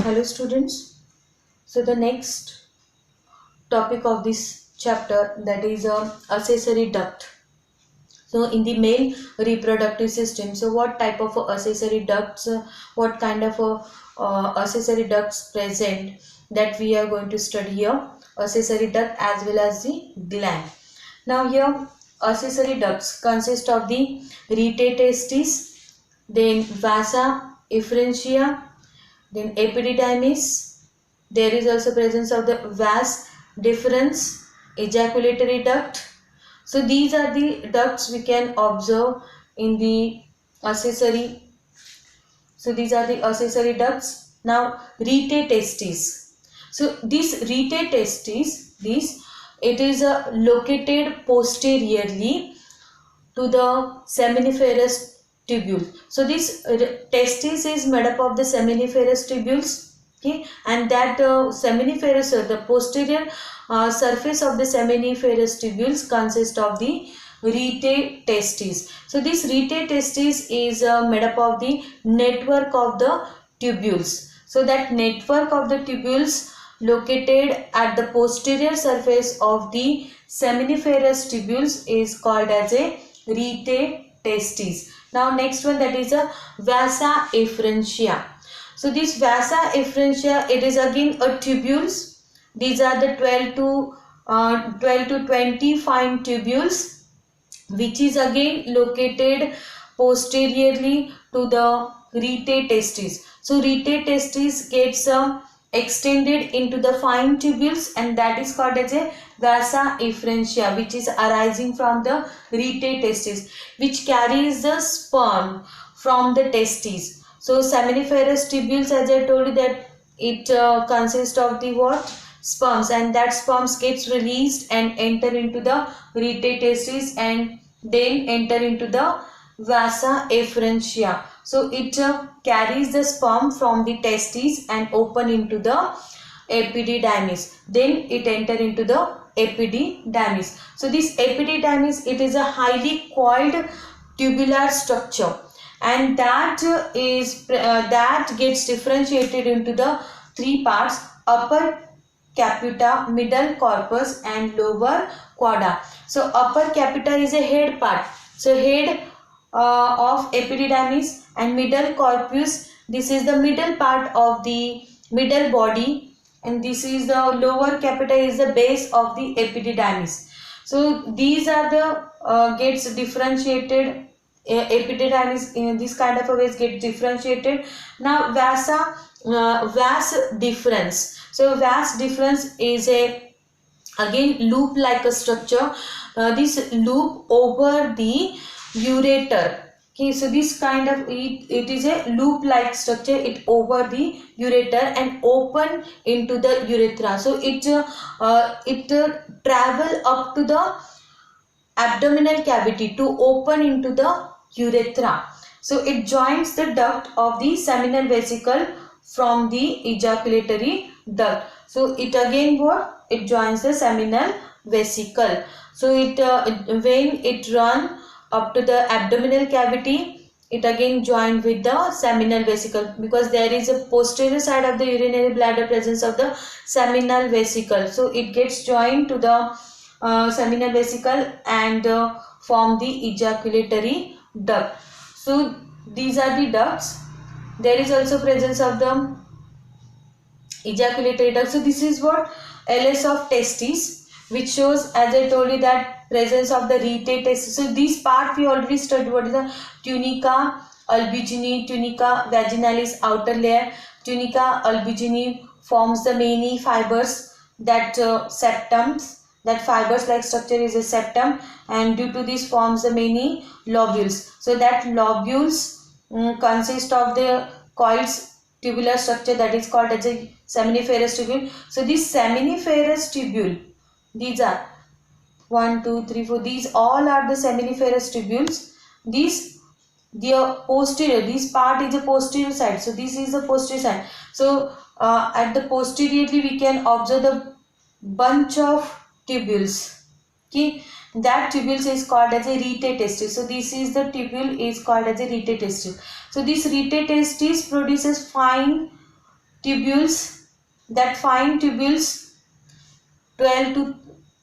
Hello students. So the next topic of this chapter, that is accessory duct. So in the male reproductive system, so what type of accessory ducts, what kind of accessory ducts present, that we are going to study here. Accessory duct as well as the gland. Now here accessory ducts consist of the rete testis, then vasa efferentia, then epididymis. There is also presence of the vas deferens, ejaculatory duct. So these are the ducts we can observe in the accessory. So these are the accessory ducts. Now rete testis. So this rete testis, it is located posteriorly to the seminiferous tubule. So this testis is made up of the seminiferous tubules, okay, and that seminiferous, the posterior surface of the seminiferous tubules consist of the rete testis. So this rete testis is made up of the network of the tubules. So that network of the tubules located at the posterior surface of the seminiferous tubules is called as a rete testis. Now next one, that is a vasa efferentia. So this vasa efferentia, it is again a tubules. These are the 12 to 20 fine tubules, which is again located posteriorly to the rete testis. So rete testis gets extended into the fine tubules, and that is called as a vasa efferentia, which is arising from the rete testis, which carries the sperm from the testes. So seminiferous tubules, as I told you, that it consists of the what? Sperms, and that sperms gets released and enter into the rete testis and then enter into the vasa efferentia. So it carries the sperm from the testes and open into the epididymis. Then it enter into the epididymis. So this epididymis, it is a highly coiled tubular structure, and that gets differentiated into the three parts: upper capita, middle corpus, and lower quada. So upper capita is a head part, so head of epididymis, and middle corpus, this is the middle part of the middle body, and this is the lower capita, is the base of the epididymis. So these are the gets differentiated. Epididymis in this kind of a ways get differentiated. Now vas deferens. So vas deferens is a again loop like a structure. This loop over the ureter. Okay, so this kind of it is a loop like structure, it over the ureter and open into the urethra. So it travel up to the abdominal cavity to open into the urethra. So it joins the duct of the seminal vesicle from the ejaculatory duct. So it again what? It joins the seminal vesicle. So it when it run up to the abdominal cavity, it again joined with the seminal vesicle, because there is a posterior side of the urinary bladder presence of the seminal vesicle. So it gets joined to the seminal vesicle and form the ejaculatory duct. So these are the ducts. There is also presence of the ejaculatory duct. So this is what? LS of testis, which shows, as I told you, that presence of the rete testis. So this part we already studied. What is the tunica albigine, tunica vaginalis outer layer. Tunica albigine forms the many fibers, that septums. That fibers like structure is a septum, and due to this forms the many lobules. So that lobules consist of the coiled tubular structure, that is called as a seminiferous tubule. So this seminiferous tubule, these are 1, 2, 3, 4, these all are the seminiferous tubules. The posterior, this part is the posterior side, so this is the posterior side. So at the posteriorly we can observe the bunch of tubules. Okay, that tubules is called as a rete testis. So this is the tubule is called as a rete testis. So this rete testis produces fine tubules, that fine tubules, 12 to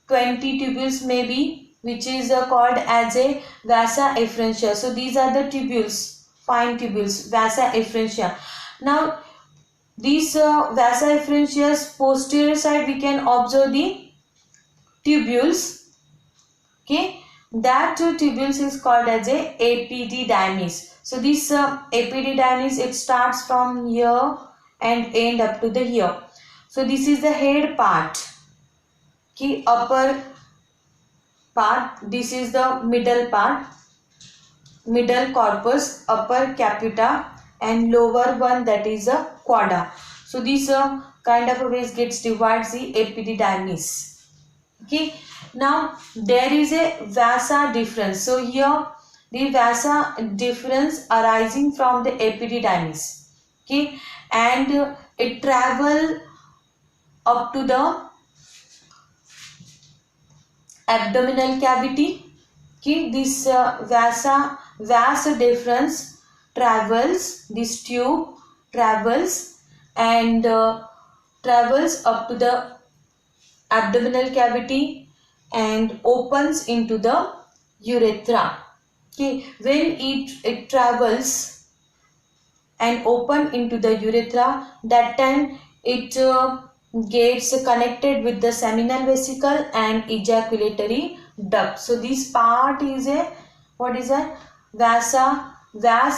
20 tubules maybe, which is called as a vasa efferentia. So these are the tubules, fine tubules, vasa efferentia. Now these vasa efferentia's posterior side we can observe the tubules. Okay, that tubules is called as a epididymis. So this epididymis, it starts from here and end up to the here. So this is the head part. Okay, upper part, this is the middle part, middle corpus, upper capita, and lower one, that is a quada. So this kind of a ways gets divides the epididymis. Okay, now there is a vasa difference. So here the vasa difference arising from the epididymis. Okay, and it travel up to the abdominal cavity. Okay, this vas difference travels, this tube travels and travels up to the abdominal cavity and opens into the urethra. Okay, when it travels and open into the urethra, that time it gets connected with the seminal vesicle and ejaculatory duct. So this part is a, what is that, vas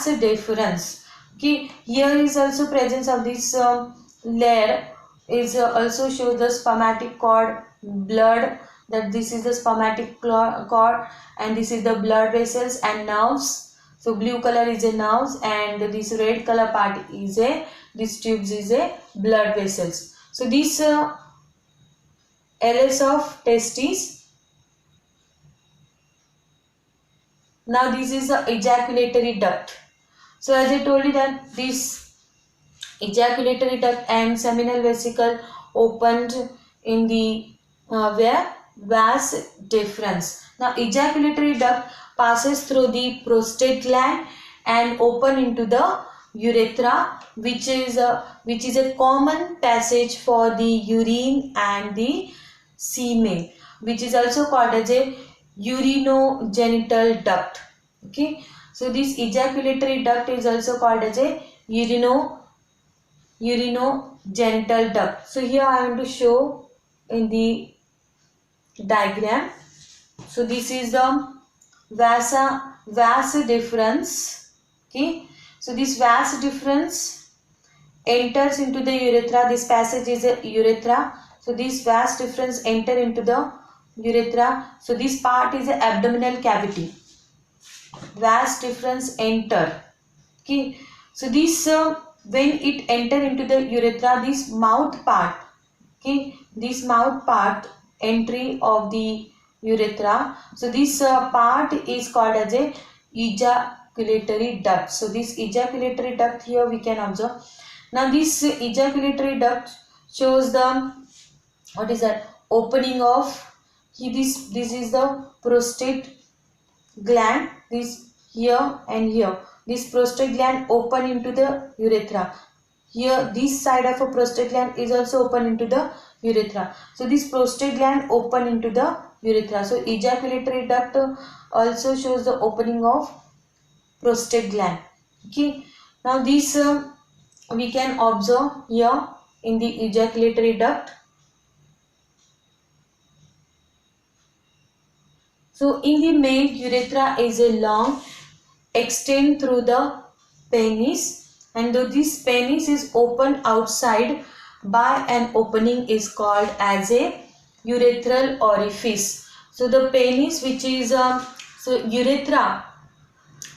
deferens. Okay, here is also presence of this layer is also show the spermatic cord, blood, that this is the spermatic cord and this is the blood vessels and nerves. So blue color is a nerves and this red color part is a, this tubes is a blood vessels. So this LS of testes. Now this is the ejaculatory duct. So as I told you that this ejaculatory duct and seminal vesicle opened in the where vas deferens. Now ejaculatory duct passes through the prostate gland and open into the urethra, which is a common passage for the urine and the semen, which is also called as a urinogenital duct. Okay, so this ejaculatory duct is also called as a urinogenital duct. So here I want to show in the diagram. So this is the vas deferens. Okay, so this vas deferens enters into the urethra. This passage is a urethra. So this vas deferens enter into the urethra. So this part is the abdominal cavity. Vas deferens enter. Okay, so this when it enter into the urethra, this mouth part, okay, this mouth part entry of the urethra. So this part is called as a ejaculatory duct. So this ejaculatory duct here we can observe. Now this ejaculatory duct shows the, what is that, opening of this is the prostate gland, this here and here. This prostate gland open into the urethra. Here this side of a prostate gland is also open into the urethra. So this prostate gland open into the urethra. So ejaculatory duct also shows the opening of prostate gland. Okay, now this we can observe here in the ejaculatory duct. So in the male, urethra is a long, extend through the penis, and though this penis is open outside by an opening is called as a urethral orifice. So the penis, which is so urethra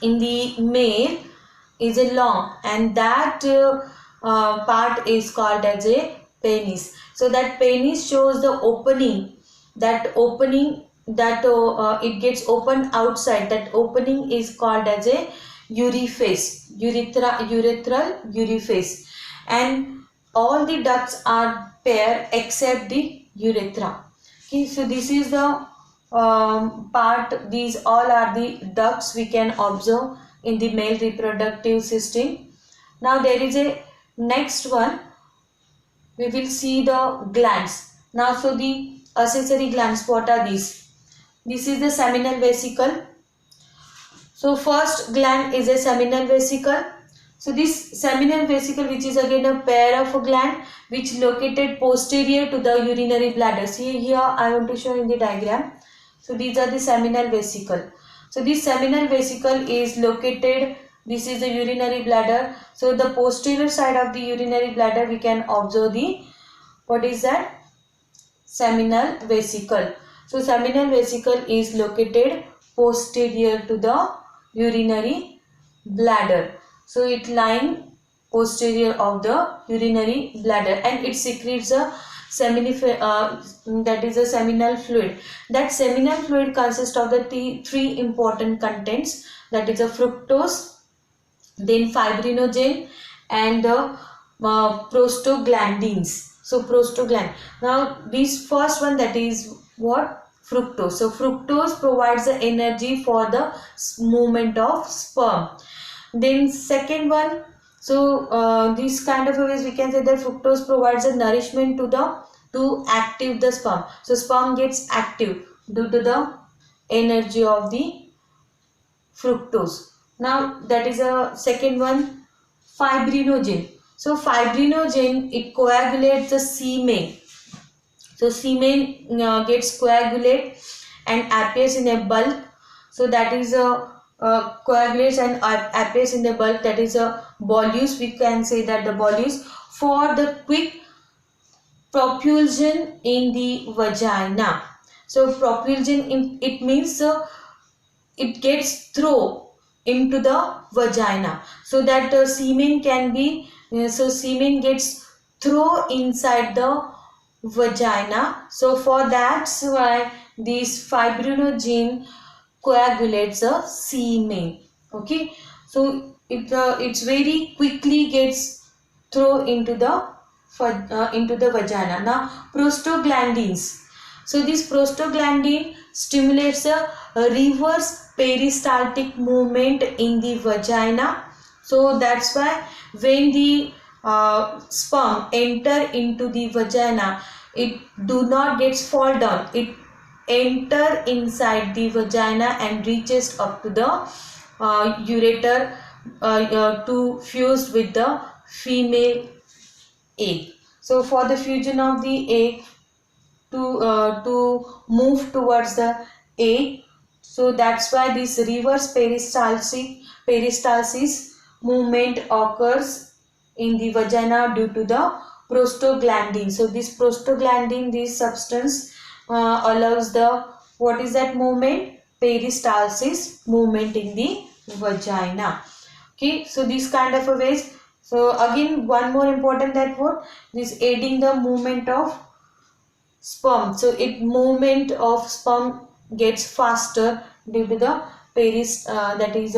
in the male is a long, and that part is called as a penis. So that penis shows the opening, that opening that it gets opened outside, that opening is called as a uriface, urethral uriface, and all the ducts are paired except the urethra. Okay, so this is the part, these all are the ducts we can observe in the male reproductive system. Now there is a next one, we will see the glands. Now, so the accessory glands, what are these? This is the seminal vesicle. So first gland is a seminal vesicle. So this seminal vesicle, which is again a pair of a gland which located posterior to the urinary bladder. See here I want to show in the diagram. So these are the seminal vesicle. So this seminal vesicle is located, this is the urinary bladder. So the posterior side of the urinary bladder we can observe the, what is that? Seminal vesicle. So seminal vesicle is located posterior to the urinary bladder. So it lying posterior of the urinary bladder, and it secretes a that is a seminal fluid. That seminal fluid consists of the three important contents, that is a fructose, then fibrinogen, and the prostaglandins. So prostaglandin. Now this first one, that is what? Fructose. So fructose provides the energy for the movement of sperm. Then second one, so this kind of a ways we can say that fructose provides a nourishment to active the sperm. So sperm gets active due to the energy of the fructose. Now that is a second one, fibrinogen. So fibrinogen, it coagulates the semen. So semen gets coagulated and appears in a bulk. So that is a coagulates and appears in the bulk, that is a bolus. We can say that the bolus for the quick propulsion in the vagina. So propulsion, it means it gets thrown into the vagina, so that semen can be, so semen gets thrown inside the vagina. So for that's why this fibrinogen coagulates a semen. Okay, so it's very quickly gets thrown into the vagina. Now prostaglandins. So this prostaglandin stimulates a reverse peristaltic movement in the vagina. So that's why when the sperm enter into the vagina, it do not gets fall down. It enter inside the vagina and reaches up to the ureter to fuse with the female egg. So for the fusion of the egg to move towards the egg, so that's why this reverse peristalsis movement occurs in the vagina due to the prostaglandin. So this prostaglandin, this substance allows the, what is that movement? Peristalsis movement in the vagina. Okay, so this kind of a ways. So again one more important, that what? This aiding the movement of sperm. So it movement of sperm gets faster due to the that is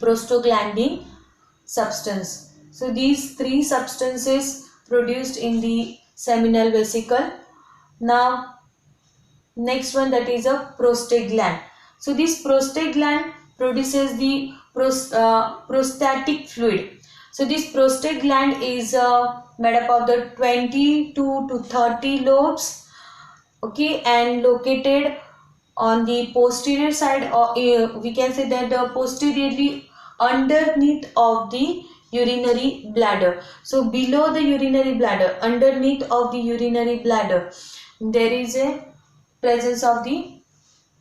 prostaglandin substance. So these three substances produced in the seminal vesicle. Now next one, that is a prostagland. So this prostagland produces the prostatic fluid. So this prostagland is made up of the 22 to 30 lobes, okay, and located on the posterior side, or we can say that the posteriorly underneath of the urinary bladder. So below the urinary bladder, underneath of the urinary bladder, there is a presence of the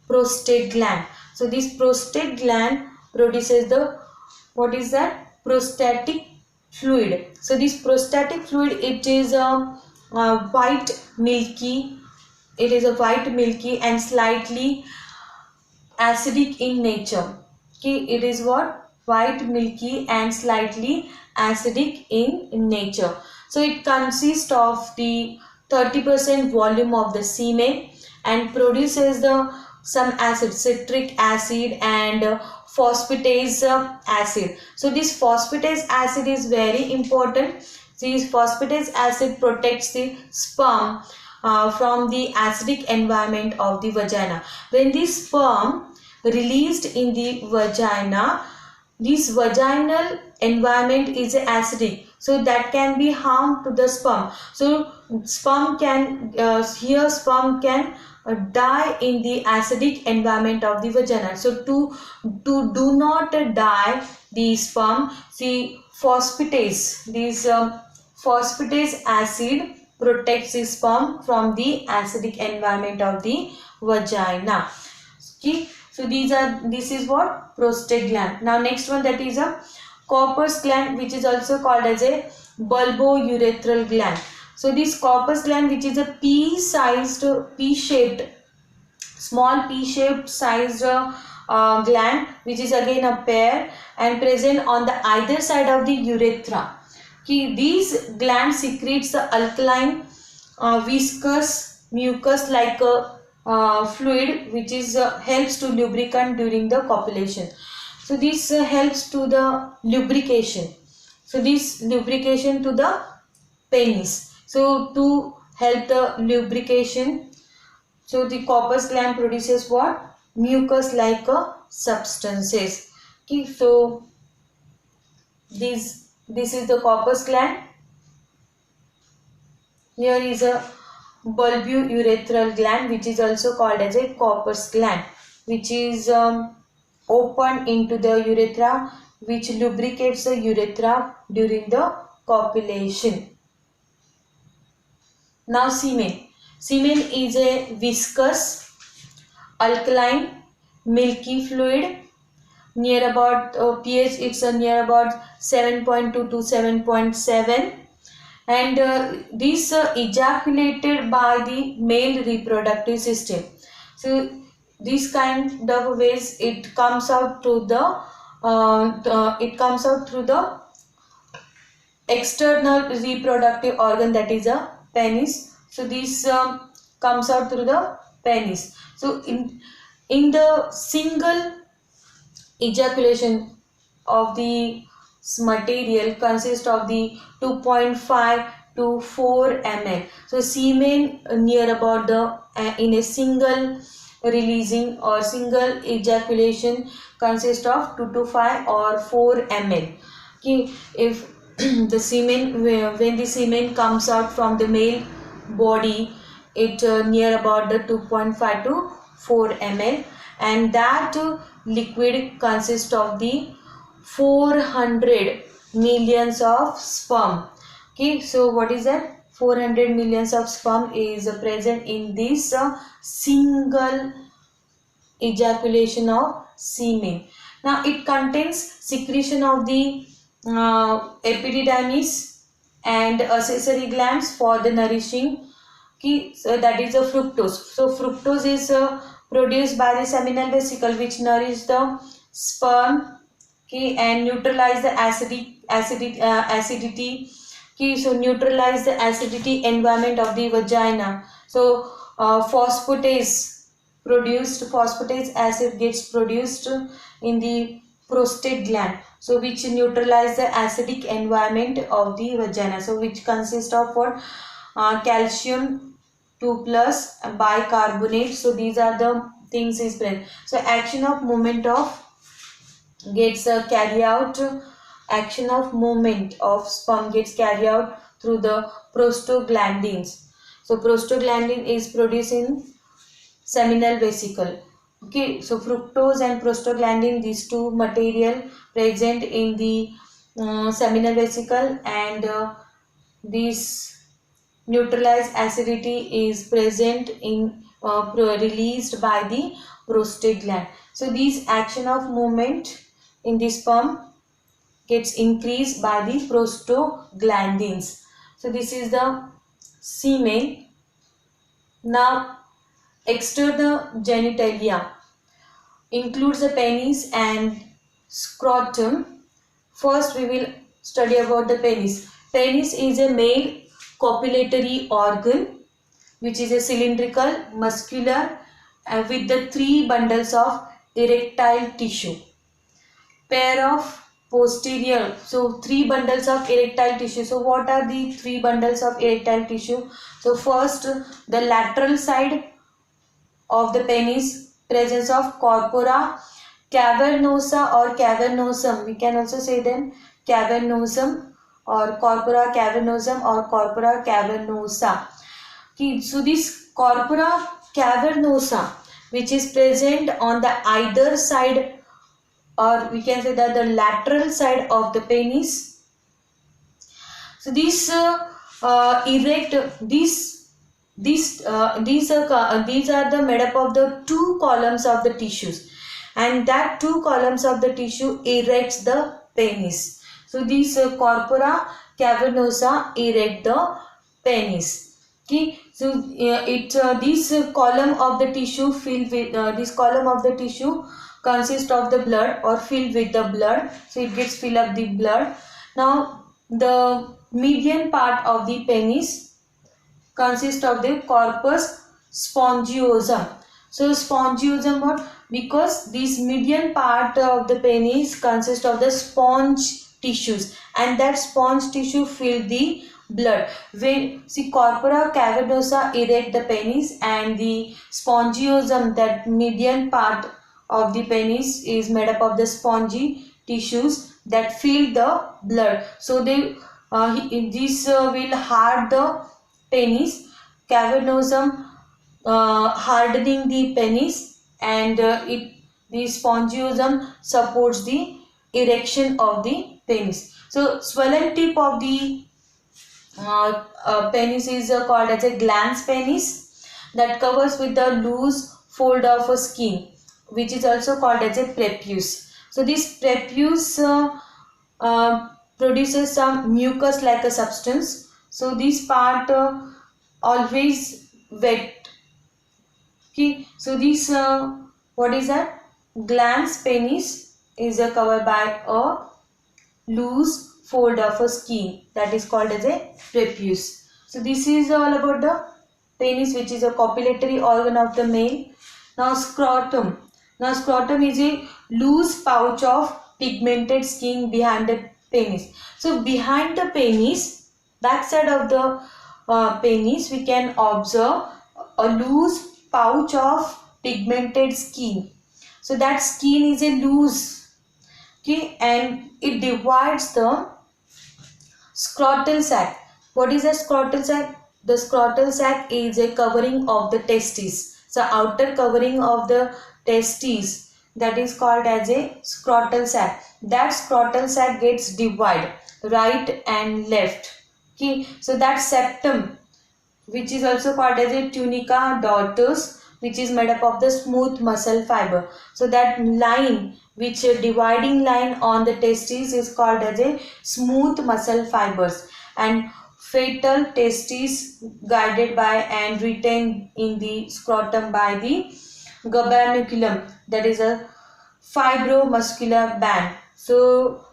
prostate gland. So this prostate gland produces the, what is that? Prostatic fluid. So this prostatic fluid, it is a white milky, it is a white milky and slightly acidic in nature. Okay, it is what? White milky and slightly acidic in nature. So it consists of the 30% volume of the semen and produces the some acid, citric acid and phosphatase acid. So this phosphatase acid is very important. This phosphatase acid protects the sperm from the acidic environment of the vagina. When the sperm released in the vagina, this vaginal environment is acidic, so that can be harm to the sperm. So sperm can sperm can die in the acidic environment of the vagina. So to do not die the sperm, see phosphatase, this phosphatase acid protects the sperm from the acidic environment of the vagina. Okay, so this is what prostate gland. Now next one, that is a corpus gland, which is also called as a bulbourethral gland. So this corpus gland, which is a pea-shaped, small pea-shaped sized gland, which is again a pair and present on the either side of the urethra. Okay, these glands secretes the alkaline viscous mucus like a fluid, which is helps to lubricant during the copulation. So this helps to the lubrication. So this lubrication to the penis. So to help the lubrication, so the corpus gland produces what? Mucus like substances. Okay, so this is the corpus gland. Here is a bulbourethral gland, which is also called as a corpus gland, which is opened into the urethra, which lubricates the urethra during the copulation. Now semen. Semen is a viscous, alkaline, milky fluid near about pH, it's near about 7.2 to 7.7, and this ejaculated by the male reproductive system. So this kind of ways it comes out to the through the external reproductive organ, that is a penis. So this comes out through the penis. So in the single ejaculation of the material consists of the 2.5 to 4 ml. So semen near about the in a single releasing or single ejaculation consists of 2 to 5 or 4 ml. Okay, if the semen, when the semen comes out from the male body, it near about the 2.5 to 4 ml, and that liquid consists of the 400 millions of sperm. Okay, so what is that? 400 millions of sperm is present in this single ejaculation of semen. Now it contains secretion of the epididymis and accessory glands for the nourishing. Okay, so that is a fructose. So fructose is produced by the seminal vesicle, which nourish the sperm, okay, and neutralize the acidity. Okay, so neutralize the acidity environment of the vagina. So phosphatase acid gets produced in the prostate gland, so which neutralize the acidic environment of the vagina. So which consists of what? Calcium 2 plus bicarbonate. So these are the things is present. So action of movement of gets carry out. Action of movement of sperm gets carried out through the prostaglandins. So prostaglandin is produced in seminal vesicle. Okay, so fructose and prostaglandin, these two material present in the seminal vesicle, and this neutralized acidity is present in released by the prostate gland. So these action of movement in the sperm gets increased by the prostaglandins. So this is the semen. Now external genitalia includes the penis and scrotum. First we will study about the penis. Penis is a male copulatory organ, which is a cylindrical, muscular, with the 3 bundles of erectile tissue. Pair of posterior, so 3 bundles of erectile tissue. So what are the 3 bundles of erectile tissue? So first, the lateral side of the penis, presence of corpora cavernosa or cavernosum, we can also say them cavernosum or corpora cavernosum or corpora cavernosa. Okay, so this corpora cavernosa, which is present on the either side, or we can say that the lateral side of the penis. So these are the made up of the two columns of the tissues, and that two columns of the tissue erects the penis. So these corpora cavernosa erect the penis. Okay, so this column of the tissue filled with this column of the tissue consists of the blood or filled with the blood. So it gets fill up the blood. Now the median part of the penis consists of the corpus spongiosum. So spongiosum what? Because this median part of the penis consists of the sponge tissues, and that sponge tissue fill the blood. When see corpora cavernosa erect the penis, and the spongiosum, that median part of the penis, is made up of the spongy tissues that fill the blood. So they this will hard the penis, cavernosum hardening the penis, and the spongiosum supports the erection of the penis. So swollen tip of the penis is called as a glans penis, that covers with the loose fold of a skin, which is also called as a prepuce. So this prepuce produces some mucus like a substance. So this part always wet. Okay, so this what is that? Glans penis is covered by a loose fold of a skin, that is called as a prepuce. So this is all about the penis, which is a copulatory organ of the male. Now scrotum. Now scrotum is a loose pouch of pigmented skin behind the penis. So behind the penis, backside of the penis, we can observe a loose pouch of pigmented skin. So that skin is a loose, okay, and it divides the scrotal sac. What is a scrotal sac? The scrotal sac is a covering of the testes. So outer covering of the testes, that is called as a scrotal sac. That scrotal sac gets divided right and left. Okay, so that septum, which is also called as a tunica dortus, which is made up of the smooth muscle fiber. So that line, which a dividing line on the testes, is called as a smooth muscle fibers, and fetal testes guided by and retained in the scrotum by the gubernaculum, that is a fibromuscular band. So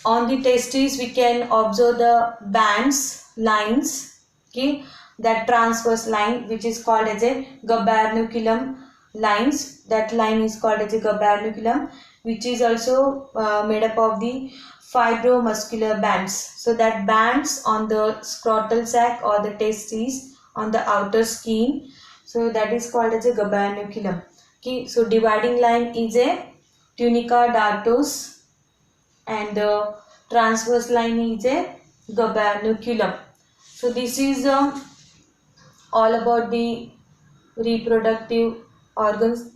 on the testes we can observe the bands, lines, okay, that transverse line, which is called as a gubernaculum lines. That line is called as a gubernaculum, which is also made up of the fibromuscular bands. So that bands on the scrotal sac or the testes on the outer skin, so that is called as a gubernaculum. Okay, so dividing line is a tunica dortus, and the transverse line is a gubernaculum. So this is all about the reproductive organs.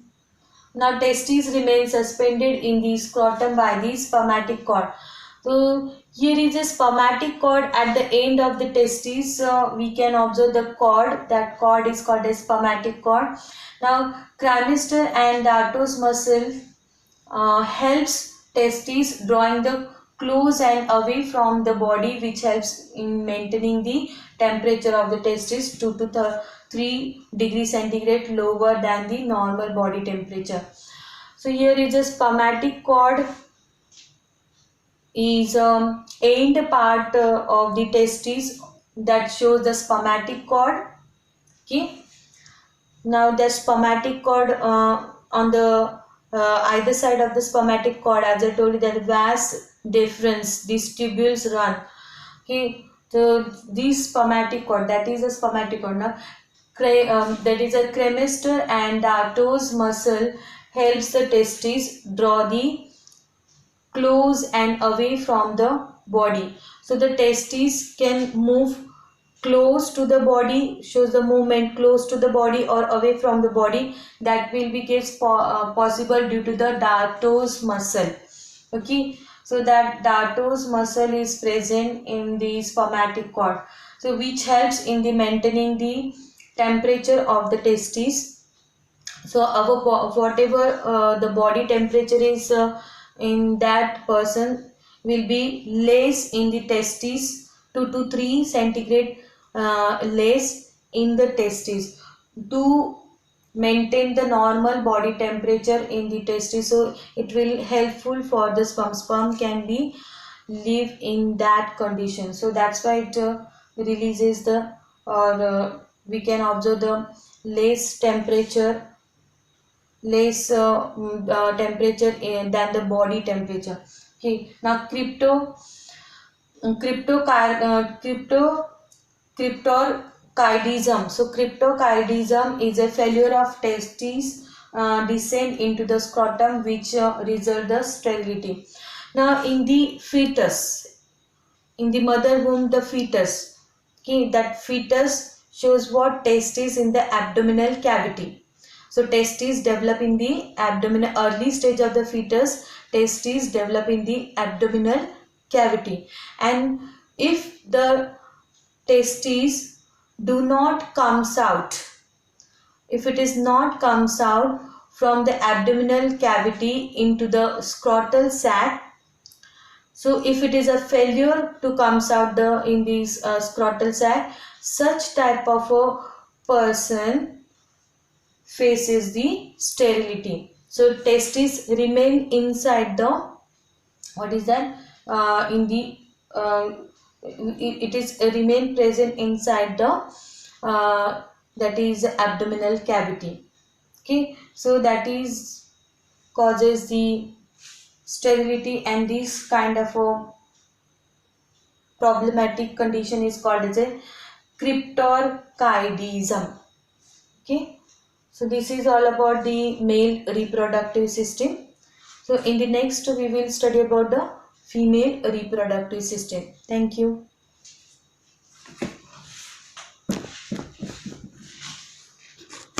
Now testes remain suspended in the scrotum by the spermatic cord. So here is a spermatic cord at the end of the testes. We can observe the cord. That cord is called a spermatic cord. Now cremaster and dartos muscle helps testes drawing the close and away from the body, which helps in maintaining the temperature of the testes 2 to 3 degrees centigrade lower than the normal body temperature. So here is a spermatic cord is end part of the testes, that shows the spermatic cord. Okay, now the spermatic cord on the either side of the spermatic cord, as I told you, there is vas deferens, these tubules run. Okay, so this spermatic cord, that is a spermatic cord. Now that is a cremaster and dartos muscle helps the testes draw the close and away from the body. So the testes can move close to the body, shows the movement close to the body or away from the body. That will be possible due to the dartos muscle. Okay, so that dartos muscle is present in the spermatic cord, so which helps in the maintaining the temperature of the testes. So our whatever the body temperature is in that person will be less in the testes, 2 to 3 centigrade less in the testes to maintain the normal body temperature in the testes. So it will helpful for the sperm can be live in that condition. So that's why it releases the, or we can observe the less temperature, temperature than the body temperature. Okay, now cryptorchidism. So cryptorchidism is a failure of testes descent into the scrotum, which result the sterility. Now in the fetus, in the mother womb, the fetus, okay, that fetus shows what? Testes in the abdominal cavity. So testes develop in the abdominal, early stage of the fetus, testes develop in the abdominal cavity. And if the testes do not comes out, if it is not comes out from the abdominal cavity into the scrotal sac, so if it is a failure to comes out the in this scrotal sac, such type of a person faces the sterility. So testes remain inside the, what is that, in the it is remain present inside the that is abdominal cavity. Okay, so that is causes the sterility, and this kind of a problematic condition is called as a cryptorchidism. Okay, so this is all about the male reproductive system. So in the next we will study about the female reproductive system. Thank you.